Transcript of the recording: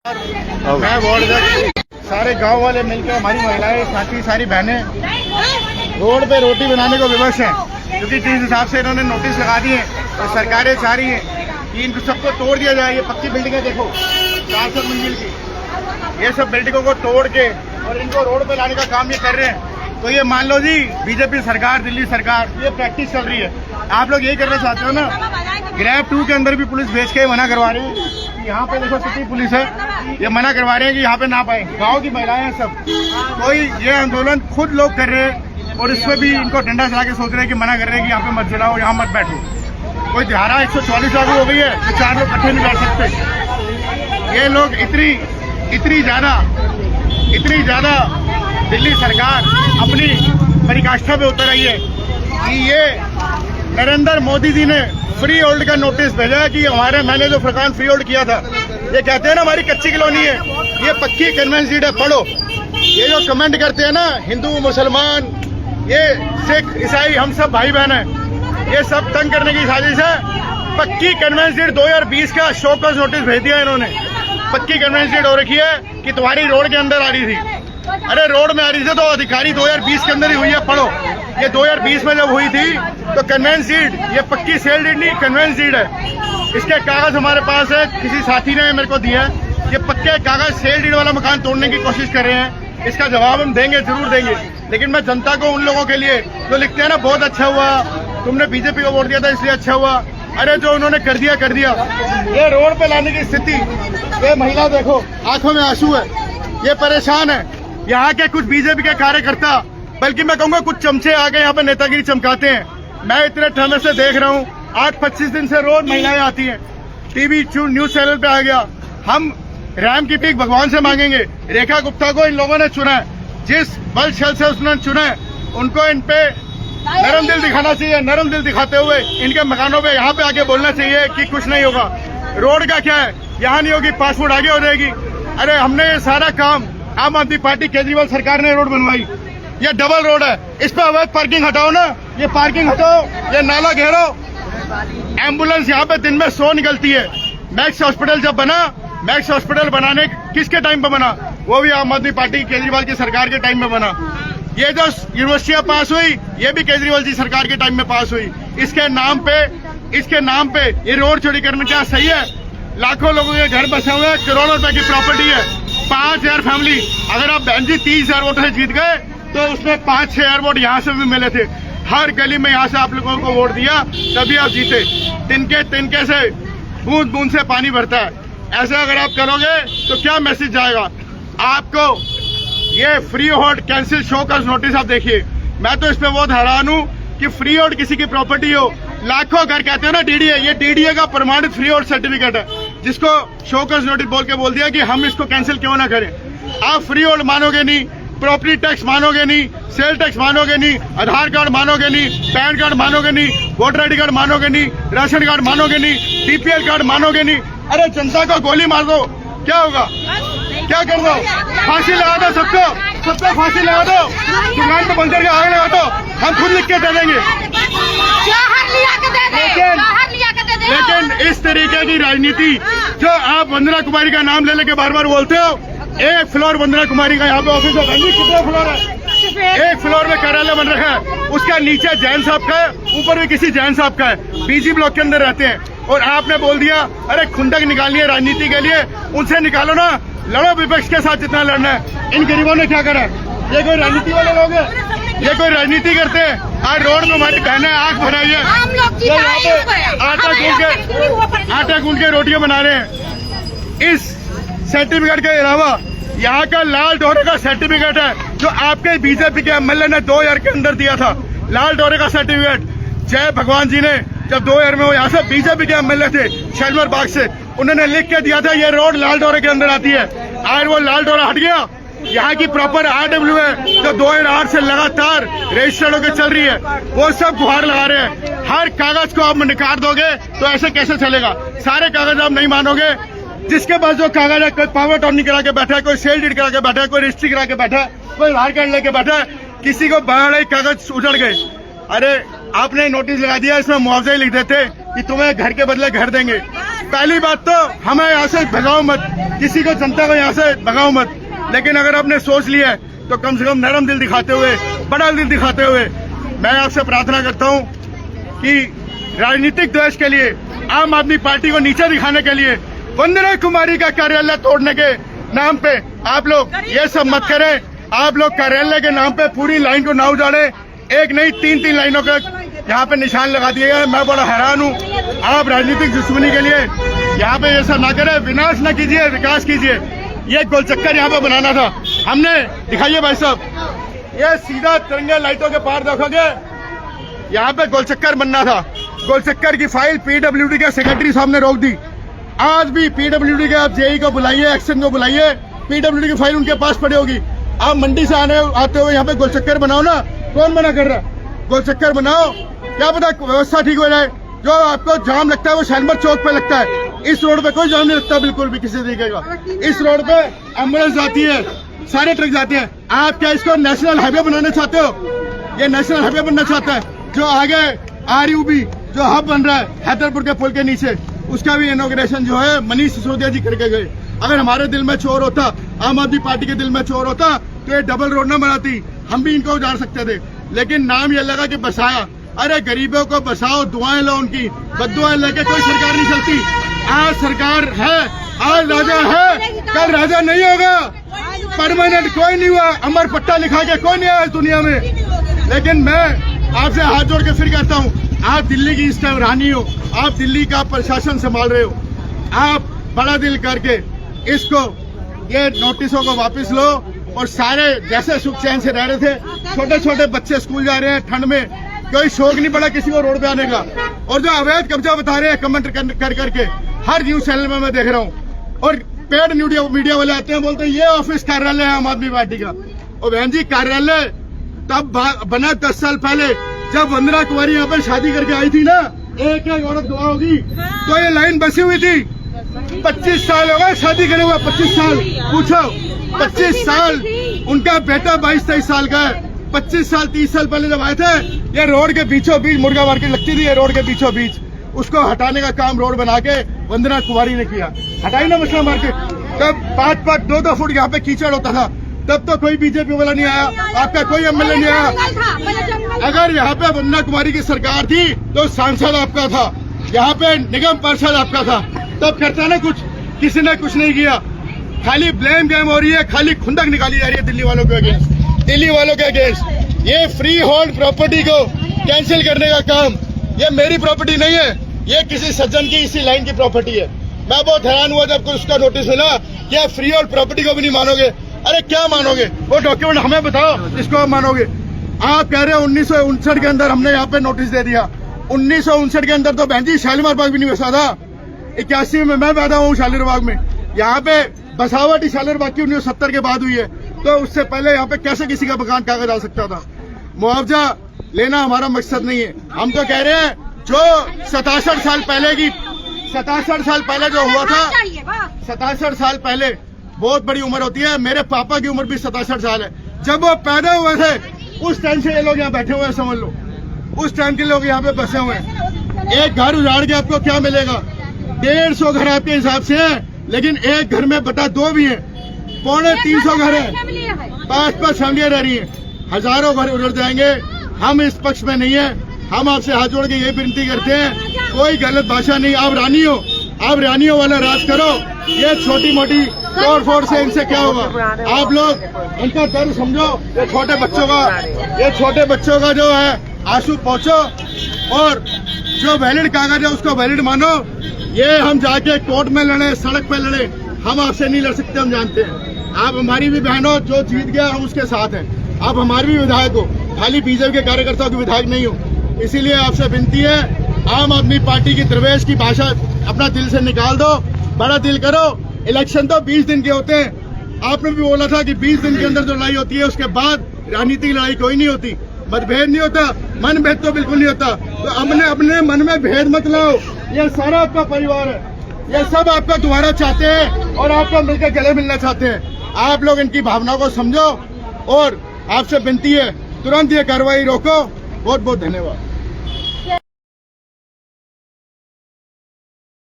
मैं वार्ड अध्यक्ष, सारे गांव वाले मिलकर हमारी महिलाएं साथी सारी बहनें रोड पे रोटी बनाने को विवश हैं, क्योंकि जिस हिसाब से इन्होंने नोटिस लगा दिए और सरकारें चाह रही हैं कि इन सबको तोड़ दिया जाए। ये पक्की बिल्डिंगें देखो 400 मंजिल की, ये सब बिल्डिंगों को तोड़ के और इनको रोड पे लाने का काम ये कर रहे हैं। तो ये मान लो जी बीजेपी सरकार, दिल्ली सरकार, ये प्रैक्टिस चल रही है। आप लोग यही करना चाहते हो ना। ग्रैब 2 के अंदर भी पुलिस भेज के मना करवा रहे हैं कि यहाँ पे देखो सिटी पुलिस है, ये मना करवा रहे हैं कि यहाँ पे ना पाए। गांव की महिलाएं हैं सब, कोई ये आंदोलन खुद लोग कर रहे हैं और इसमें भी इनको डंडा चला के सोच रहे हैं कि मना कर रहे हैं कि यहाँ पे मत चलाओ, यहाँ मत बैठो। कोई धारा 144 लागू हो गई है तो 4 लोग इकट्ठे नहीं बैठ सकते। ये लोग इतनी ज्यादा दिल्ली सरकार अपनी पराकाष्ठा पे उतर रही है कि ये नरेंद्र मोदी जी ने फ्री होल्ड का नोटिस भेजा है कि मैंने जो फरकान फ्री होल्ड किया था, ये कहते हैं ना हमारी कच्ची कॉलोनी है, ये पक्की कन्वेंस है। पढ़ो, ये जो कमेंट करते हैं ना हिंदू मुसलमान, ये सिख ईसाई, हम सब भाई बहन हैं, ये सब तंग करने की साजिश है। पक्की कन्वेंस 2020 का शोकॉज नोटिस भेज दिया इन्होंने। पक्की कन्वेंस हो रखी है कि तुम्हारी रोड के अंदर आ रही थी। अरे रोड में आ रही थी तो अधिकारी 2020 के अंदर ही हुई है। पढ़ो, ये 2020 में जब हुई थी तो कन्वेंस डीड, ये पक्की सेल डीड नहीं कन्वेंस डीड है। इसके कागज हमारे पास है, किसी साथी ने मेरे को दिया है। ये पक्के कागज सेल डीड वाला मकान तोड़ने की कोशिश कर रहे हैं। इसका जवाब हम देंगे, जरूर देंगे। लेकिन मैं जनता को, उन लोगों के लिए जो लिखते हैं ना बहुत अच्छा हुआ, तुमने बीजेपी को वोट दिया था इसलिए अच्छा हुआ, अरे जो उन्होंने कर दिया कर दिया। ये रोड पे लाने की स्थिति, ये महिला देखो आंखों में आंसू है, ये परेशान है। यहाँ के कुछ बीजेपी के कार्यकर्ता, बल्कि मैं कहूँगा कुछ चमचे आगे यहाँ पे नेतागिरी चमकाते हैं। मैं इतने समय से देख रहा हूँ, 8-25 दिन से रोज महिलाएं आती हैं। टीवी न्यूज चैनल पे आ गया। हम रैम की पीक भगवान से मांगेंगे। रेखा गुप्ता को इन लोगों ने चुना है, जिस बल छल से उन्होंने चुना है, उनको इन पे नरम दिल दिखाना चाहिए। नरम दिल दिखाते हुए इनके मकानों पे यहाँ पे आके बोलना चाहिए कि कुछ नहीं होगा। रोड का क्या है, यहाँ नहीं होगी, पासपोर्ट आगे हो जाएगी। अरे हमने ये सारा काम, आम आदमी पार्टी केजरीवाल सरकार ने रोड बनवाई, ये डबल रोड है, इस पे अवैध पार्किंग हटाओ ना, ये पार्किंग हटाओ, ये नाला घेरो। एम्बुलेंस यहाँ पे दिन में 100 निकलती है। मैक्स हॉस्पिटल जब बना, मैक्स हॉस्पिटल बनाने किसके टाइम पे बना? वो भी आम आदमी पार्टी केजरीवाल की सरकार के टाइम में बना। ये जो यूनिवर्सिटियां पास हुई, ये भी केजरीवाल जी सरकार के टाइम में पास हुई। इसके नाम पे ये रोड चोरी करना क्या सही है? लाखों लोगों के घर बसे हुए हैं, करोड़ों रुपए की प्रॉपर्टी है। 5000 फैमिली, अगर आप बहन जी 30,000 वोट से जीत गए तो उसमें 5-6 वोट यहाँ से भी मिले थे। हर गली में यहाँ से आप लोगों को वोट दिया, तभी आप जीते। तिनके से बूंद बूंद से पानी भरता है। ऐसा अगर आप करोगे तो क्या मैसेज जाएगा आपको? ये फ्री होल्ड कैंसिल शो का नोटिस आप देखिए। मैं तो इस पे बहुत हैरान हूँ कि फ्री होल्ड किसी की प्रॉपर्टी हो। लाखों घर कहते हो ना डीडीए, ये डीडीए का प्रमाणित फ्री होल्ड सर्टिफिकेट है, जिसको शोकस नोटिस बोल दिया कि हम इसको कैंसिल क्यों ना करें। आप फ्री होल्ड मानोगे नहीं, प्रॉपर्टी टैक्स मानोगे नहीं, सेल टैक्स मानोगे नहीं, आधार कार्ड मानोगे नहीं, पैन कार्ड मानोगे नहीं, वोटर आईडी कार्ड मानोगे नहीं, राशन कार्ड मानोगे नहीं, बीपीएल कार्ड मानोगे नहीं। अरे जनता को गोली मार दो, क्या होगा? क्या कर दो? फांसी लगा दो, सबको फांसी लगा दो, दुकान पे बंद करके आग लगा दो, हम खुद लिख के दे देंगे। लेकिन इस तरीके की राजनीति जो आप वंदना कुमारी का नाम ले लेके बार बार बोलते हो, 1 फ्लोर वंदना कुमारी का यहाँ पे ऑफिस है। कितने फ्लोर है? 1 फ्लोर में कार्यालय बन रखा है, उसका नीचे जैन साहब का है, ऊपर भी किसी जैन साहब का है। बीजी ब्लॉक के अंदर रहते हैं और आपने बोल दिया अरे खुंदक निकालनी है राजनीति के लिए, उनसे निकालो ना, लड़ो विपक्ष के साथ जितना लड़ना है। इन गरीबों ने क्या करा? ये कोई राजनीति वाले लोग हैं? ये कोई राजनीति करते हैं? आज रोड में हमारी बहनें आंख भराई है, आटा गूंद के रोटियां बना रहे हैं। इस सर्टिफिकेट के अलावा यहाँ का लाल डोरे का सर्टिफिकेट है, जो आपके बीजेपी के एमएलए ने 2000 के अंदर दिया था। लाल डोरे का सर्टिफिकेट जय भगवान जी ने जब 2000 में वो यहाँ से बीजेपी के एमएलए थे शालीमार बाग से, उन्होंने लिख के दिया था ये रोड लाल डोरे के अंदर आती है। आज वो लाल डोरा हट गया। यहाँ की प्रॉपर RW है जो 2008 से लगातार रजिस्टर्ड होकर चल रही है, वो सब गुहार लगा रहे हैं। हर कागज को आप निकाल दोगे तो ऐसे कैसे चलेगा? सारे कागज आप नहीं मानोगे। जिसके पास जो कागज है, कोई पावर टर्नी करा के बैठा है, कोई सेल डीड करा के बैठा है, कोई रजिस्ट्री करा के बैठा है, कोई आधार कार्ड लेके बैठा है, किसी को बड़े कागज उजड़ गए। अरे आपने नोटिस लगा दिया, इसमें मुआवजा लिख देते कि तुम्हें घर के बदले घर देंगे। पहली बात तो हमें यहाँ से भगाओ मत, किसी को जनता को यहाँ से भगाओ मत। लेकिन अगर आपने सोच लिया है तो कम से कम नरम दिल दिखाते हुए, बड़ा दिल दिखाते हुए मैं आपसे प्रार्थना करता हूँ कि राजनीतिक द्वेष के लिए, आम आदमी पार्टी को नीचे दिखाने के लिए वंदना कुमारी का कार्यालय तोड़ने के नाम पे आप लोग ये सब मत करें। आप लोग कार्यालय के नाम पे पूरी लाइन को ना उजाड़े, एक नहीं 3-3 लाइनों का यहाँ पे निशान लगा दिए गए। मैं बड़ा हैरान हूँ। आप राजनीतिक दुश्मनी के लिए यहाँ पे ये सब ना करें, विनाश न कीजिए, विकास कीजिए। ये गोलचक्कर यहाँ पे बनाना था हमने, दिखाइए भाई साहब, ये सीधा तिरंगे लाइटों के पार देखोगे, यहाँ पे गोलचक्कर बनना था। गोलचक्कर की फाइल पीडब्ल्यूडी के सेक्रेटरी साहब ने रोक दी। आज भी पीडब्ल्यूडी के आप जेई को बुलाइए, एक्शन को बुलाइए, पीडब्ल्यूडी की फाइल उनके पास पड़ी होगी। आप मंडी से आते हुए यहाँ पे गोलचक्कर बनाओ ना, कौन मना कर रहा है? गोलचक्कर बनाओ, क्या पता व्यवस्था ठीक हो जाए। जो आपको जाम लगता है वो शालीमार चौक पे लगता है, इस रोड पे कोई जाम नहीं लगता बिल्कुल भी किसी तरीके का। इस रोड पे एम्बुलेंस जाती है, सारे ट्रक जाते हैं। आप क्या इसको नेशनल हाईवे बनाना चाहते हो? ये नेशनल हाईवे बनना चाहता है। जो आगे RUB जो हब बन रहा है हैदरपुर के पुल के नीचे, उसका भी इनॉग्रेशन जो है मनीष सिसोदिया जी करके गए। अगर हमारे दिल में चोर होता, आम आदमी पार्टी के दिल में चोर होता तो ये डबल रोड न बनाती, हम भी इनको उजाड़ सकते थे। लेकिन नाम ये लगा कि बसाया। अरे गरीबों को बसाओ, दुआएं लो उनकी, बद्दुआएं लेके कोई सरकार नहीं चलती। आज सरकार है, आज राजा है, कल राजा नहीं होगा। परमानेंट कोई नहीं हुआ, अमर पट्टा लिखा के कोई नहीं आया इस दुनिया में। लेकिन मैं आपसे हाथ जोड़ के फिर कहता हूँ, आप दिल्ली की इस टाइम रानी हो, आप दिल्ली का प्रशासन संभाल रहे हो। आप बड़ा दिल करके इसको, ये नोटिसों को वापस लो और सारे जैसे सुख चैन से रह रहे थे, छोटे छोटे बच्चे स्कूल जा रहे हैं ठंड में, कोई शौक नहीं पड़ा किसी को रोड पे आने का। और जो अवैध कब्जा बता रहे हैं कमेंट कर करके हर न्यूज चैनल में मैं देख रहा हूँ, और पेड मीडिया वाले आते हैं, बोलते हैं ये ऑफिस कार्यालय है आम आदमी पार्टी का। और बहन जी, कार्यालय तब बना 10 साल पहले, जब वंदना कुमारी यहाँ पर शादी करके आई थी ना, एक औरत दुआ होगी, तो ये लाइन बसी हुई थी। 25 साल हो गए शादी करे हुए, 25 साल पूछो, 25 साल। उनका बेटा 22-23 साल का है। 25 साल 30 साल पहले जब आए थे, ये रोड के बीचों बीच मुर्गा मार्केट लगती थी, ये रोड के बीचों बीच, उसको हटाने का काम रोड बना के वंदना कुमारी ने किया। हटाई ना मछला मार्केट, तब 5-5 2-2 फुट यहाँ पे कीचड़ होता था, तब तो कोई बीजेपी वाला नहीं आया, आपका कोई MLA नहीं आया। अगर यहाँ पे वंदना कुमारी की सरकार थी तो सांसद आपका था, यहाँ पे निगम पार्षद आपका था, तब करता ना कुछ। किसी ने कुछ नहीं किया, खाली ब्लेम गेम हो रही है, खाली खुंदक निकाली जा रही है दिल्ली वालों के अगेंस्ट, दिल्ली वालों के अगेंस्ट। ये फ्री होल्ड प्रॉपर्टी को कैंसिल करने का काम, ये मेरी प्रॉपर्टी नहीं है, ये किसी सज्जन की इसी लाइन की प्रॉपर्टी है। मैं बहुत हैरान हुआ जब उसका नोटिस मिला कि आप फ्री होल्ड प्रॉपर्टी को भी नहीं मानोगे। अरे क्या मानोगे? वो डॉक्यूमेंट हमें बताओ, इसको आप मानोगे? आप कह रहे हो 1959 के अंदर हमने यहाँ पे नोटिस दे दिया। 1959 के अंदर तो बहन जी शालीमार बाग भी नहीं बसा था। 81 में मैं पैदा हूँ शालीमार बाग में, यहाँ पे बसावट शालीमार बाग की 1970 के बाद हुई है, तो उससे पहले यहाँ पे कैसे किसी का मकान कागज आ सकता था? मुआवजा लेना हमारा मकसद नहीं है। हम तो कह रहे हैं जो 67 साल पहले की, 67 साल पहले जो हुआ था, 67 साल पहले बहुत बड़ी उम्र होती है। मेरे पापा की उम्र भी 67 साल है। जब वो पैदा हुए थे उस टाइम से ये लोग यहाँ बैठे हुए हैं, समझ लो उस टाइम के लोग यहाँ पे बसे हुए हैं। एक घर उजाड़ के आपको क्या मिलेगा? 150 घर आपके हिसाब से है, लेकिन एक घर में बटा 2 भी है, 350 घर है, 5-5 फैमिलियां रह रही है, हजारों घर उजड़ जाएंगे। हम इस पक्ष में नहीं है। हम आपसे हाथ जोड़ के ये विनती करते हैं, कोई गलत भाषा नहीं। आप रानी हो, आप रानियों वाला राज करो। ये छोटी मोटी तोड़ फोड़ से इनसे क्या होगा? आप लोग इनका दर्द समझो। ये छोटे बच्चों का जो है आंसू पहुंचो, और जो वैलिड कागज है उसको वैलिड मानो। ये हम जाके कोर्ट में लड़े, सड़क पे लड़े, हम आपसे नहीं लड़ सकते, हम जानते हैं। आप हमारी भी बहन हो, जो जीत गया हम उसके साथ हैं। आप हमारे भी विधायक हो, खाली बीजेपी के कार्यकर्ताओं के विधायक नहीं हो। इसीलिए आपसे विनती है, आम आदमी पार्टी की दरवेश की भाषा अपना दिल से निकाल दो, बड़ा दिल करो। इलेक्शन तो 20 दिन के होते हैं। आपने भी बोला था कि 20 दिन के अंदर जो लड़ाई होती है उसके बाद राजनीतिक लड़ाई कोई नहीं होती, मतभेद नहीं होता, मन भेद तो बिल्कुल नहीं होता। तो अपने मन में भेद मत लाओ। ये सारा आपका परिवार है, ये सब आपका दोबारा चाहते हैं और आपको मिलकर गले मिलना चाहते हैं। आप लोग इनकी भावनाओं को समझो, और आपसे विनती है तुरंत ये कार्रवाई रोको। बहुत बहुत धन्यवाद।